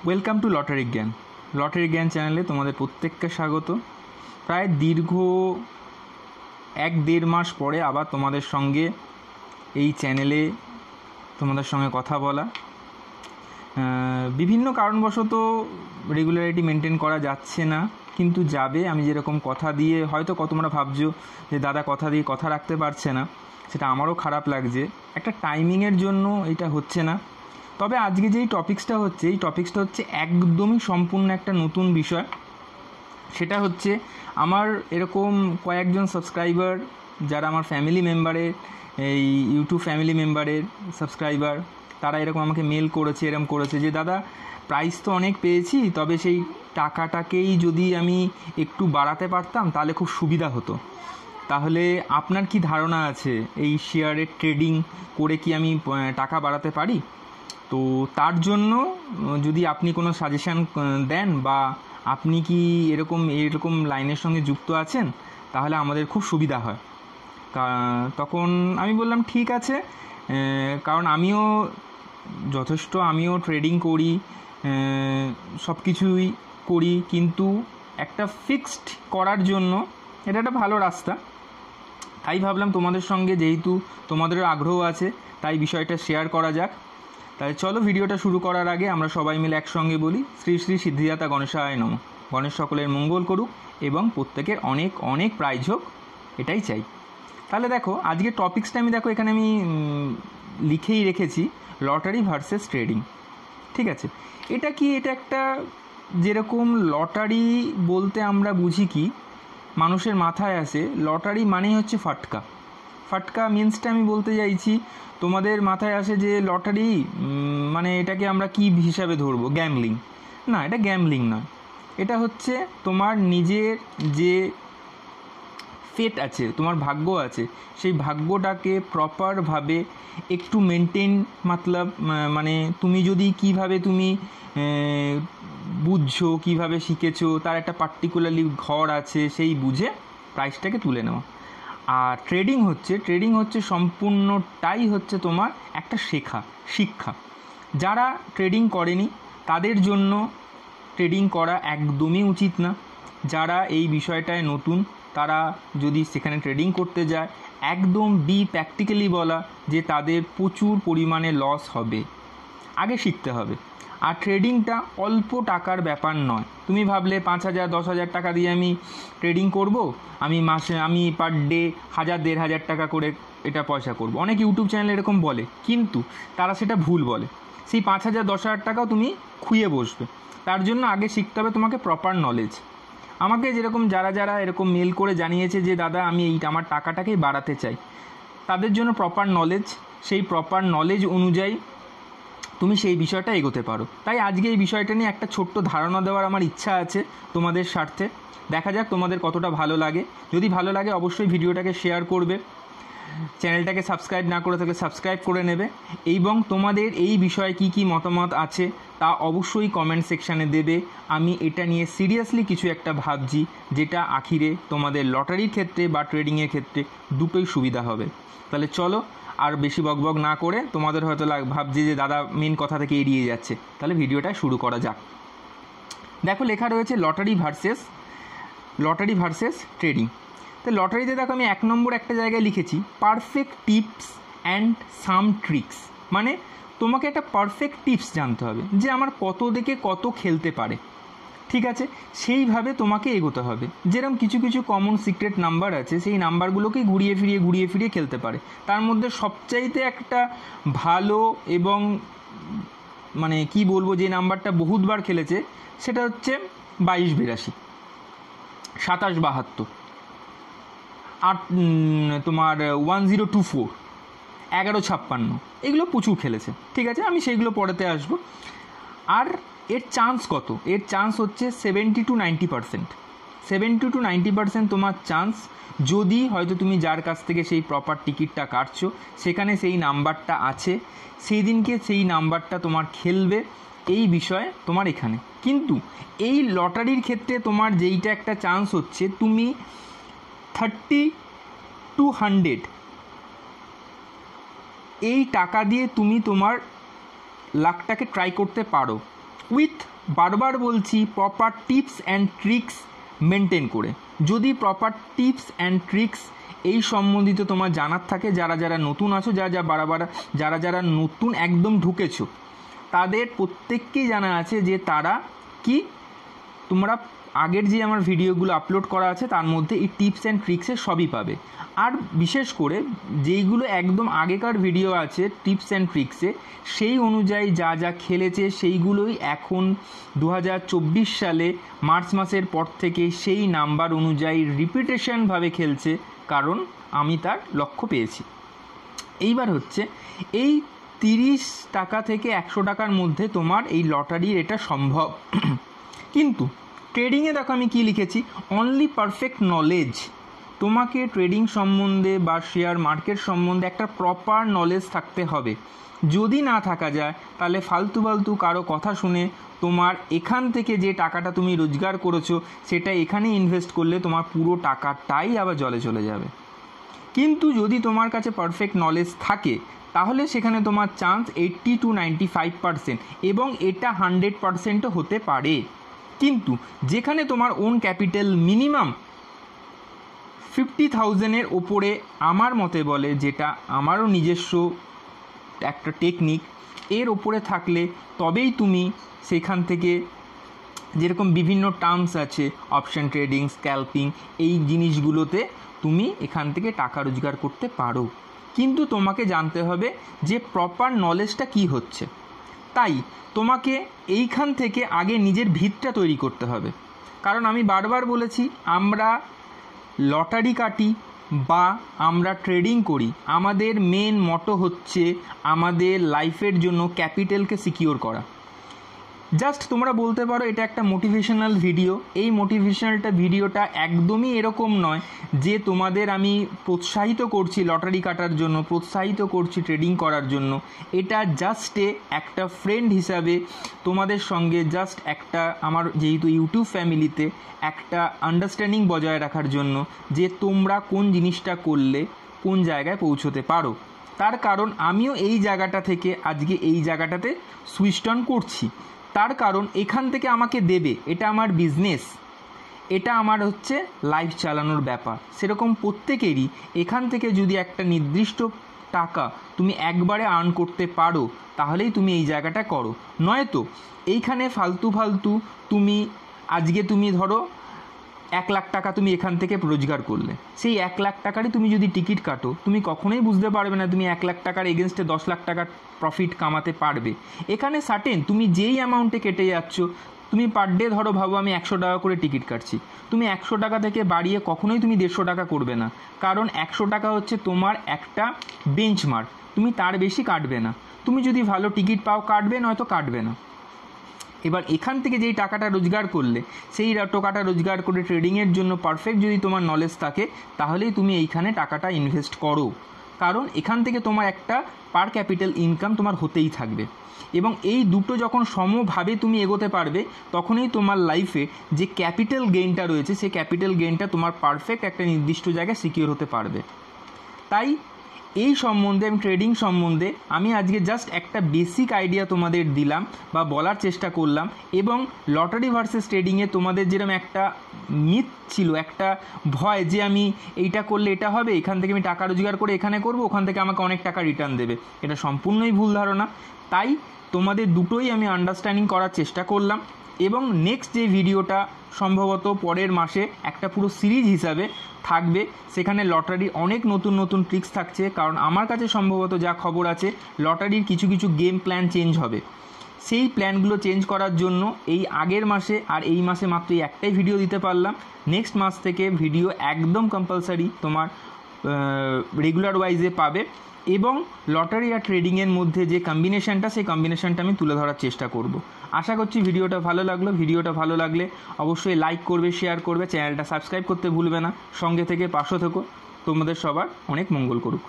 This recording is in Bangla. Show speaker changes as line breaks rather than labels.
ওয়েলকাম টু লটারি জ্ঞান। লটারি জ্ঞান চ্যানেলে তোমাদের প্রত্যেককে স্বাগত। প্রায় দীর্ঘ 1-1.5 মাস পরে আবার তোমাদের সঙ্গে এই চ্যানেলে তোমাদের সঙ্গে কথা বলা। বিভিন্ন কারণবশত রেগুলারিটি মেনটেন করা যাচ্ছে না, কিন্তু যাবে। আমি যেরকম কথা দিয়ে, হয়তো তোমরা ভাবছো যে দাদা কথা দিয়ে কথা রাখতে পারছে না, সেটা আমারও খারাপ লাগছে। একটা টাইমিংয়ের জন্য এটা হচ্ছে না। তবে আজকে যেই টপিক্সটা হচ্ছে একদমই সম্পূর্ণ একটা নতুন বিষয়। সেটা হচ্ছে আমার এরকম কয়েকজন সাবস্ক্রাইবার যারা আমার ফ্যামিলি মেম্বারের, এই ইউটিউব ফ্যামিলি মেম্বারের সাবস্ক্রাইবার, তারা এরকম আমাকে মেল করেছে যে দাদা প্রাইস তো অনেক পেয়েছি, তবে সেই টাকাটাকেই যদি আমি একটু বাড়াতে পারতাম তাহলে খুব সুবিধা হতো। তাহলে আপনার কি ধারণা আছে এই শেয়ারের ট্রেডিং করে কি আমি টাকা বাড়াতে পারি? তো তার জন্য যদি আপনি কোনো সাজেশান দেন বা আপনি কি এরকম লাইনের সঙ্গে যুক্ত আছেন, তাহলে আমাদের খুব সুবিধা হয়। তখন আমি বললাম ঠিক আছে, কারণ আমিও ট্রেডিং করি, সব কিছুই করি, কিন্তু একটা ফিক্সড করার জন্য এটা একটা ভালো রাস্তা। তাই ভাবলাম তোমাদের সঙ্গে, যেহেতু তোমাদেরও আগ্রহ আছে, তাই বিষয়টা শেয়ার করা যাক। তাই চলো, ভিডিওটা শুরু করার আগে আমরা সবাই মিলে একসঙ্গে বলি শ্রী শ্রী সিদ্ধিদাতা গণেশায় নমঃ। গণেশ সকলের মঙ্গল করুক এবং প্রত্যেকের অনেক অনেক প্রাইজ হোক, এটাই চাই। তাহলে দেখো, আজকের টপিক্সটা এখানে আমি লিখেই রেখেছি, লটারি ভার্সেস ট্রেডিং। ঠিক আছে, এটা একটা, যেরকম লটারি বলতে আমরা বুঝি কি, মানুষের মাথায় আসে লটারি মানেই হচ্ছে ফাটকা মিন্সটা আমি বলতে চাইছি, তোমাদের মাথায় আসে যে লটারি মানে এটাকে আমরা কি হিসাবে ধরবো, গ্যামলিং। না, এটা গ্যামলিং নয়। এটা হচ্ছে তোমার নিজের যে ফেট আছে, তোমার ভাগ্য আছে, সেই ভাগ্যটাকে প্রপারভাবে একটু মেনটেন, মানে তুমি যদি কিভাবে তুমি বুঝছো, কিভাবে শিখেছো, তার একটা পার্টিকুলারলি ঘর আছে, সেই বুঝে প্রাইসটাকে তুলে নেওয়া। আর ট্রেডিং হচ্ছে সম্পূর্ণটাই হচ্ছে তোমার একটা শিক্ষা। যারা ট্রেডিং করেনি তাদের জন্য ট্রেডিং করা একদমই উচিত না। যারা এই বিষয়টায় নতুন, তারা যদি সেখানে ট্রেডিং করতে যায়, একদম প্র্যাকটিক্যালি বলা যে তাদের প্রচুর পরিমাণে লস হবে। আগে শিখতে হবে। আর ট্রেডিংটা অল্প টাকার ব্যাপার নয়। তুমি ভাবলে 5,000 10,000 টাকা দিয়ে আমি ট্রেডিং করব, আমি পার ডে 1,000-1,500 টাকা করে এটা পয়সা করব। অনেক ইউটিউব চ্যানেল এরকম বলে, কিন্তু তারা সেটা ভুল বলে। সেই 5,000-10,000 টাকাও তুমি খুইয়ে বসবে। তার জন্য আগে শিখতে হবে তোমাকে প্রপার নলেজ। আমাকে যেরকম যারা এরকম মেল করে জানিয়েছে যে দাদা আমি আমার টাকাটাকেই বাড়াতে চাই, তাদের জন্য প্রপার নলেজ, সেই প্রপার নলেজ অনুযায়ী তুমি সেই বিষয়টা এগোতে পারো। তাই আজকে এই বিষয়টা নিয়ে একটা ছোট্ট ধারণা দেওয়ার আমার ইচ্ছা আছে তোমাদের স্বার্থে। দেখা যাক তোমাদের কতটা ভালো লাগে। যদি ভালো লাগে অবশ্যই ভিডিওটাকে শেয়ার করবে, চ্যানেলটাকে সাবস্ক্রাইব না করে থাকলে সাবস্ক্রাইব করে নেবে, এবং তোমাদের এই বিষয়ে কি মতামত আছে তা অবশ্যই কমেন্ট সেকশানে দেবে। আমি এটা নিয়ে সিরিয়াসলি কিছু একটা ভাবছি, যেটা আখিরে তোমাদের লটারির ক্ষেত্রে বা ট্রেডিংয়ের ক্ষেত্রে দুটোই সুবিধা হবে। তাহলে চলো, আর বেশি বকবক না করে, তোমাদের হয়তো ভাবছি যে দাদা মেন কথা থেকে এড়িয়ে যাচ্ছে, তাহলে ভিডিওটা শুরু করা যাক। দেখো, লেখা রয়েছে লটারি ভার্সেস ট্রেডিং। তো লটারিতে দেখো, আমি 1 নম্বর একটা জায়গায় লিখেছি perfect tips and some tricks. মানে তোমাকে একটা পারফেক্ট টিপস জানতে হবে যে আমার কত থেকে কত খেলতে পারে। ঠিক আছে, সেইভাবে তোমাকে এগোতে হবে। যেরকম কিছু কমন সিক্রেট নাম্বার আছে, সেই নাম্বারগুলোকেই ঘুরিয়ে ফিরিয়ে খেলতে পারে। তার মধ্যে সবচাইতে একটা ভালো এবং মানে কি বলবো, যে নাম্বারটা বহুতবার খেলেছে সেটা হচ্ছে 22-82, 27-72, আর তোমার 1024, 1156, এগুলো প্রচুর খেলেছে। ঠিক আছে, আমি সেইগুলো পরেতে আসবো। আর এর চান্স কত? এর চান্স হচ্ছে 70-90%। 70-90% তোমার চান্স, যদি হয়তো তুমি যার কাছ থেকে সেই প্রপার টিকিটটা কাটছো সেখানে সেই নাম্বারটা আছে, সেই দিনকে সেই নাম্বারটা তোমার খেলবে, এই বিষয়ে তোমার এখানে। কিন্তু এই লটারির ক্ষেত্রে তোমার যেইটা একটা চান্স হচ্ছে, তুমি 30-100 এই টাকা দিয়ে তুমি তোমার লাকটাকে ট্রাই করতে পারো। উইথ, বারবার বলছি, proper tips and tricks maintain করে। যদি প্রপার টিপস অ্যান্ড ট্রিক্স এই সম্বন্ধিত তোমার জানার থাকে, যারা যারা নতুন আছো, যারা যারা নতুন একদম ঢুকেছো, তাদের প্রত্যেককেই জানা আছে যে তারা কি, তোমরা আগের যে আমার ভিডিওগুলো আপলোড করা আছে তার মধ্যে এই টিপস অ্যান্ড ট্রিক্সের সবই পাবে। আর বিশেষ করে যেইগুলো একদম আগেকার ভিডিও আছে টিপস অ্যান্ড ট্রিক্সে, সেই অনুযায়ী যা যা খেলেছে সেইগুলোই এখন 2024 সালে মার্চ মাসের পর থেকে সেই নাম্বার অনুযায়ী রিপিটেশনভাবে খেলছে, কারণ আমি তার লক্ষ্য পেয়েছি। এইবার হচ্ছে এই 30 টাকা থেকে 100 টাকার মধ্যে তোমার এই লটারির এটা সম্ভব। কিন্তু ট্রেডিংয়ে দেখো আমি কি লিখেছি, অনলি পারফেক্ট নলেজ। তোমাকে ট্রেডিং সম্বন্ধে বা শেয়ার মার্কেট সম্বন্ধে একটা প্রপার নলেজ থাকতে হবে। যদি না থাকা যায় তাহলে ফালতু কারো কথা শুনে তোমার এখান থেকে যে টাকাটা তুমি রোজগার করেছো সেটা এখানে ইনভেস্ট করলে তোমার পুরো টাকাটাই আবার জলে চলে যাবে। কিন্তু যদি তোমার কাছে পারফেক্ট নলেজ থাকে তাহলে সেখানে তোমার চান্স 80 to 95%, এবং এটা 100%ও হতে পারে। কিন্তু যেখানে তোমার ওন ক্যাপিটাল মিনিমাম 50,000-এর ওপরে আমার মতে বলে, যেটা আমারও নিজস্ব একটা টেকনিক, এর ওপরে থাকলে তবেই তুমি সেখান থেকে, যেরকম বিভিন্ন টার্মস আছে অপশন ট্রেডিং, স্ক্যালপিং, এই জিনিসগুলোতে তুমি এখান থেকে টাকা রোজগার করতে পারো। কিন্তু তোমাকে জানতে হবে যে প্রপার নলেজটা কি হচ্ছে। তাই তোমাকে এইখান থেকে আগে নিজের ভিতটা তৈরি করতে হবে। কারণ আমি বারবার বলেছি, আমরা লটারি কাটি বা আমরা ট্রেডিং করি, আমাদের মেন মটো হচ্ছে আমাদের লাইফের জন্য ক্যাপিটালকে সিকিওর করা। জাস্ট তোমরা বলতে পারো এটা একটা মোটিভেশনাল ভিডিও। এই মোটিভেশনালটা ভিডিওটা একদমই এরকম নয় যে তোমাদের আমি প্রোৎসাহিত করছি লটারি কাটার জন্য, প্রোৎসাহিত করছি ট্রেডিং করার জন্য। এটা জাস্ট একটা ফ্রেন্ড হিসাবে তোমাদের সঙ্গে জাস্ট একটা, আমার যেহেতু ইউটিউব ফ্যামিলিতে, একটা আন্ডারস্ট্যান্ডিং বজায় রাখার জন্য যে তোমরা কোন জিনিসটা করলে কোন জায়গায় পৌঁছতে পারো। তার কারণ আমিও এই জায়গাটা থেকে আজকে এই জায়গাটাতে সুইচ অন করছি। তার কারণ এখান থেকে আমাকে দেবে, এটা আমার বিজনেস, এটা আমার হচ্ছে লাইফ চালানোর ব্যাপার। সেরকম প্রত্যেকেরই এখান থেকে যদি একটা নির্দিষ্ট টাকা তুমি একবারে আর্ন করতে পারো তাহলেই তুমি এই জায়গাটা করো। নয়তো এইখানে ফালতু তুমি আজকে তুমি ধরো 1 লাখ টাকা তুমি এখান থেকে রোজগার করলে, সেই 1 লাখ টাকারই তুমি যদি টিকিট কাটো, তুমি কখনোই বুঝতে পারবে না তুমি 1 লাখ টাকার এগেনস্টে 10 লাখ টাকার প্রফিট কামাতে পারবে। এখানে সার্টেন তুমি যেই অ্যামাউন্টে কেটে যাচ্ছ, তুমি পার ডে ধরো ভাবো আমি 100 টাকা করে টিকিট কাটছি, তুমি 100 টাকা থেকে বাড়িয়ে কখনোই তুমি 150 টাকা করবে না। কারণ 100 টাকা হচ্ছে তোমার একটা বেঞ্চমার্ক, তুমি তার বেশি কাটবে না। তুমি যদি ভালো টিকিট পাও কাটবে, নয়তো কাটবে না। এবার এখান থেকে যেই টাকাটা রোজগার করলে, সেই টাকাটা রোজগার করে ট্রেডিংয়ের জন্য পারফেক্ট যদি তোমার নলেজ থাকে তাহলেই তুমি এইখানে টাকাটা ইনভেস্ট করো। কারণ এখান থেকে তোমার একটা পার ক্যাপিটাল ইনকাম তোমার হতেই থাকবে, এবং এই দুটো যখন সমভাবে তুমি এগোতে পারবে তখনই তোমার লাইফে যে ক্যাপিটাল গেইনটা রয়েছে সেই ক্যাপিটাল গেইনটা তোমার পারফেক্ট একটা নির্দিষ্ট জায়গায় সিকিওর হতে পারবে। তাই এই সম্বন্ধে, আমি ট্রেডিং সম্বন্ধে আমি আজকে জাস্ট একটা বেসিক আইডিয়া তোমাদের দিলাম বা বলার চেষ্টা করলাম। এবং লটারি ভার্সেস ট্রেডিংয়ে তোমাদের যেরকম একটা মিথ ছিল, একটা ভয় যে আমি এইটা করলে এটা হবে, এখান থেকে আমি টাকা রোজগার করে এখানে করব, ওখান থেকে আমাকে অনেক টাকা রিটার্ন দেবে, এটা সম্পূর্ণই ভুল ধারণা। তাই তোমাদের দুটোই আমি আন্ডারস্ট্যান্ডিং করার চেষ্টা করলাম। এবং নেক্সট যে ভিডিওটা সম্ভবত পরের মাসে একটা পুরো সিরিজ হিসাবে থাকবে, সেখানে লটারির অনেক নতুন ট্রিক্স থাকছে। কারণ আমার কাছে সম্ভবত যা খবর আছে, লটারির কিছু গেম প্ল্যান চেঞ্জ হবে। সেই প্ল্যানগুলো চেঞ্জ করার জন্য এই আগের মাসে আর এই মাসে মাত্র একটাই ভিডিও দিতে পারলাম। নেক্সট মাস থেকে ভিডিও একদম কম্পালসারি তোমার রেগুলার ওয়াইজে পাবে। এবং লটারি আর ট্রেডিংয়ের মধ্যে যে কম্বিনেশনটা, সেই কম্বিনেশনটা আমি তুলে ধরার চেষ্টা করব। আশা করছি ভিডিওটা ভালো লাগলো। ভিডিওটা ভালো লাগলে অবশ্যই লাইক করবে, শেয়ার করবে, চ্যানেলটা সাবস্ক্রাইব করতে ভুলবে না। সঙ্গে থেকে পাশে থেকো। তোমাদের সবার অনেক মঙ্গল করুক।